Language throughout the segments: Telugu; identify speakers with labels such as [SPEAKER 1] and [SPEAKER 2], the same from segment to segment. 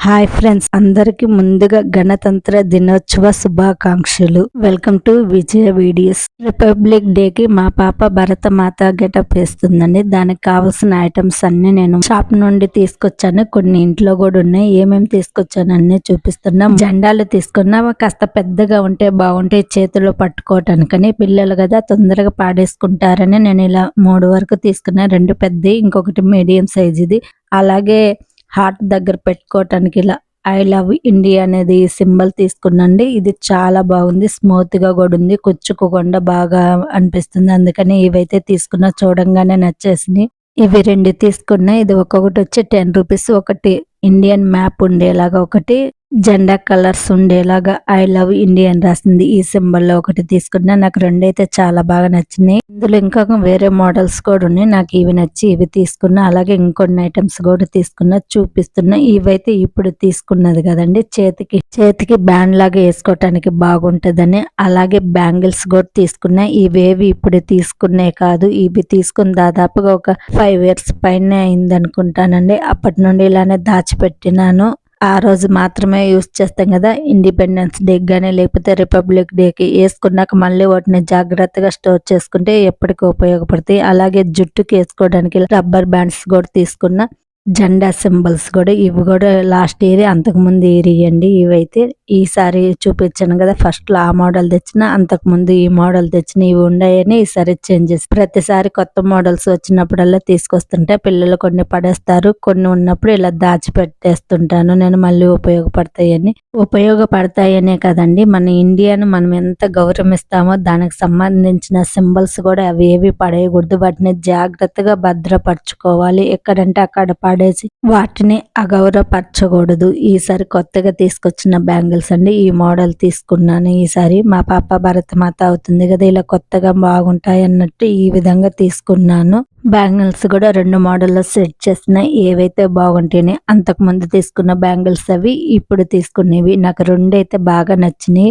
[SPEAKER 1] హాయ్ ఫ్రెండ్స్, అందరికి ముందుగా గణతంత్ర దినోత్సవ శుభాకాంక్షలు. Welcome to Vijaya videos. Republic day కి మా పాప భరతమాత గెటప్ వేస్తుందండి. దానికి కావాల్సిన ఐటమ్స్ అన్ని నేను షాప్ నుండి తీసుకొచ్చాను. కొన్ని ఇంట్లో కూడా ఉన్నాయి. ఏమేమి తీసుకొచ్చాను అన్ని చూపిస్తున్నా. జెండాలు తీసుకున్నా, కాస్త పెద్దగా ఉంటే బాగుంటాయి చేతిలో పట్టుకోవటానికని. పిల్లలు కదా తొందరగా పాడేసుకుంటారని నేను ఇలా 3 వరకు తీసుకున్నా. 2 పెద్దవి, ఇంకొకటి మీడియం సైజ్. ఇది అలాగే హార్ట్ దగ్గర పెట్టుకోవటానికి ఇలా ఐ లవ్ ఇండియా అనేది సింబల్ తీసుకున్నాండి. ఇది చాలా బాగుంది, స్మూత్ గా కూడా ఉంది, కుచ్చుకోకుండా బాగా అనిపిస్తుంది. అందుకని ఇవైతే తీసుకున్నా, చూడంగానే నచ్చేసినాయి. ఇవి 2 తీసుకున్నా. ఇది ఒక్కొక్కటి వచ్చి 10 రూపీస్. ఒకటి ఇండియన్ మ్యాప్ ఉండేలాగా, ఒకటి జెండా కలర్స్ ఉండేలాగా ఐ లవ్ ఇండియా అని రాసింది ఈ సింబల్ లో ఒకటి తీసుకున్నా. నాకు 2 అయితే చాలా బాగా నచ్చినాయి. ఇందులో ఇంకా వేరే మోడల్స్ కూడా ఉన్నాయి. నాకు ఇవి నచ్చి ఇవి తీసుకున్నా. అలాగే ఇంకొన్ని ఐటమ్స్ కూడా తీసుకున్నా, చూపిస్తున్నా. ఇవైతే ఇప్పుడు తీసుకున్నది కదండి, చేతికి బ్యాండ్ లాగా వేసుకోవటానికి బాగుంటదని. అలాగే బ్యాంగిల్స్ కూడా తీసుకున్నా. ఇవేవి ఇప్పుడు తీసుకునే కాదు, ఇవి తీసుకుని దాదాపుగా ఒక 5 years పైన అయింది అనుకుంటానండి. అప్పటి నుండి ఇలానే దాచిపెట్టినాను. ఆ రోజు మాత్రమే యూస్ చేస్తాం కదా, ఇండిపెండెన్స్ డే కానీ లేకపోతే రిపబ్లిక్ డేకి వేసుకున్నాక మళ్ళీ వాటిని జాగ్రత్తగా స్టోర్ చేసుకుంటే ఎప్పటికీ ఉపయోగపడతాయి. అలాగే జుట్టుకి వేసుకోవడానికి రబ్బర్ బ్యాండ్స్ కూడా తీసుకున్నా. జెండా సింబల్స్ కూడా, ఇవి కూడా లాస్ట్ ఇయర్ అంతకుముందు ఇయర్ ఇవ్వండి. ఇవైతే ఈసారి చూపించాను కదా, ఫస్ట్ లో ఆ మోడల్ తెచ్చిన, అంతకుముందు ఈ మోడల్ తెచ్చిన. ఇవి ఉన్నాయని ఈసారి చేంజ్ చేసి, ప్రతిసారి కొత్త మోడల్స్ వచ్చినప్పుడల్లా తీసుకొస్తుంటే పిల్లలు కొన్ని పడేస్తారు, కొన్ని ఉన్నప్పుడు ఇలా దాచిపెట్టేస్తుంటాను నేను, మళ్ళీ ఉపయోగపడతాయనే కదండి. మన ఇండియాను మనం ఎంత గౌరవిస్తామో దానికి సంబంధించిన సింబల్స్ కూడా అవి ఏవి పడేయకూడదు. వాటిని జాగ్రత్తగా భద్రపరచుకోవాలి. ఎక్కడంటే అక్కడ పడేసి వాటిని అగౌరవపరచకూడదు. ఈసారి కొత్తగా తీసుకొచ్చిన బ్యాంగిల్స్ అండి. ఈ మోడల్ తీసుకున్నాను ఈసారి. మా పాప భరతమాత అవుతుంది కదా, ఇలా కొత్తగా బాగుంటాయి అన్నట్టు ఈ విధంగా తీసుకున్నాను. బ్యాంగిల్స్ కూడా 2 మోడల్లో సెట్ చేసిన, ఏవైతే బాగుంటాయని. అంతకు ముందు తీసుకున్న బ్యాంగిల్స్ అవి, ఇప్పుడు తీసుకునేవి. నాకు 2 అయితే బాగా నచ్చినాయి.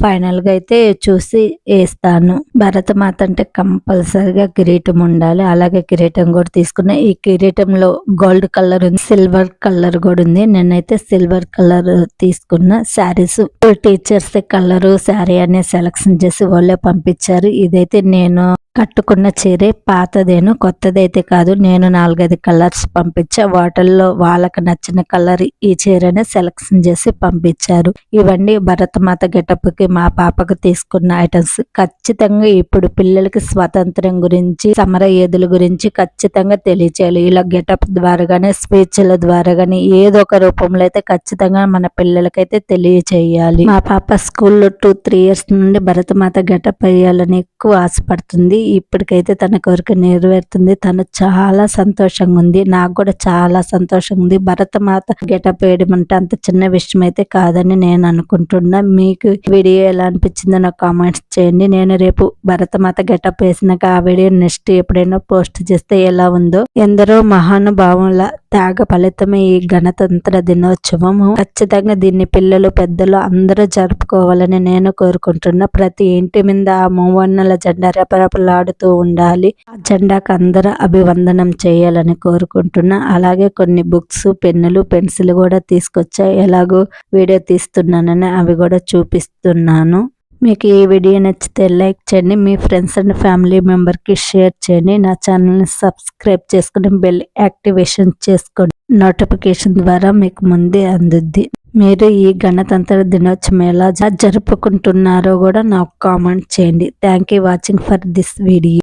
[SPEAKER 1] ఫైనల్ గా అయితే చూసి వేస్తాను. భరతమాత అంటే కంపల్సరిగా కిరీటం ఉండాలి. అలాగే కిరీటం కూడా తీసుకున్నా. ఈ కిరీటంలో గోల్డ్ కలర్ ఉంది, సిల్వర్ కలర్ కూడా ఉంది. నేనైతే సిల్వర్ కలర్ తీసుకున్న. శారీస్ టీచర్స్ కలరు శారీ అనే సెలెక్షన్ చేసి వాళ్ళే పంపించారు. ఇదైతే నేను కట్టుకున్న చీరే, పాతదేను, కొత్తదైతే కాదు. నేను 4-5 కలర్స్ పంపించా. వాటిల్లో వాళ్ళకి నచ్చిన కలర్ ఈ చీరనే సెలెక్షన్ చేసి పంపించారు. ఇవన్నీ భరతమాత గెటప్ కి మా పాపకు తీసుకున్న ఐటమ్స్. ఖచ్చితంగా ఇప్పుడు పిల్లలకి స్వాతంత్ర్యం గురించి, సమర యోధుల గురించి ఖచ్చితంగా తెలియచేయాలి. ఇలా గెటప్ ద్వారా గానీ, స్పీచ్ల ద్వారా గానీ, ఏదో ఒక రూపంలో అయితే ఖచ్చితంగా మన పిల్లలకైతే తెలియచేయాలి. మా పాప స్కూల్లో 2-3 years నుండి భరతమాత గెటప్ వేయాలని ఎక్కువ ఆశపడుతుంది. ఇప్పటికైతే తన కోరిక నెరవేరుతుంది. తను చాలా సంతోషంగా ఉంది. నాకు కూడా చాలా సంతోషంగా ఉంది. భరతమాత గెటప్ వేయడం అంటే అంత చిన్న విషయం అయితే కాదని నేను అనుకుంటున్నా. మీకు వీడియో ఎలా అనిపించిందో నాకు కామెంట్స్ చేయండి. నేను రేపు భరతమాత గెటప్ వేసినాక ఆ వీడియో నెక్స్ట్ ఎప్పుడైనా పోస్ట్ చేస్తే ఎలా ఉందో. ఎందరో మహానుభావుల త్యాగ ఫలితమే ఈ గణతంత్ర దినోత్సవము. ఖచ్చితంగా దీన్ని పిల్లలు, పెద్దలు అందరూ జరుపుకోవాలని నేను కోరుకుంటున్నా. ప్రతి ఇంటి మీద ఆ 3 జెండా రెపరెపలాడుతూ ఉండాలి. ఆ జెండాకు అందరూ అభివందనం చేయాలని కోరుకుంటున్నా. అలాగే కొన్ని బుక్స్, పెన్నులు, పెన్సిల్ కూడా తీసుకొచ్చా. ఎలాగో వీడియో తీస్తున్నానని అవి కూడా చూపిస్తున్నాను. మీకు ఈ వీడియో నచ్చితే లైక్ చేయండి, మీ ఫ్రెండ్స్ అండ్ ఫ్యామిలీ మెంబర్కి షేర్ చేయండి. నా ఛానల్ని సబ్స్క్రైబ్ చేసుకుని బెల్ యాక్టివేషన్ చేసుకోండి. నోటిఫికేషన్ ద్వారా మీకు ముందే అందుద్ది. మీరు ఈ గణతంత్ర దినోత్సవం ఎలా జరుపుకుంటున్నారో కూడా నాకు కామెంట్ చేయండి. Thank you watching for this video.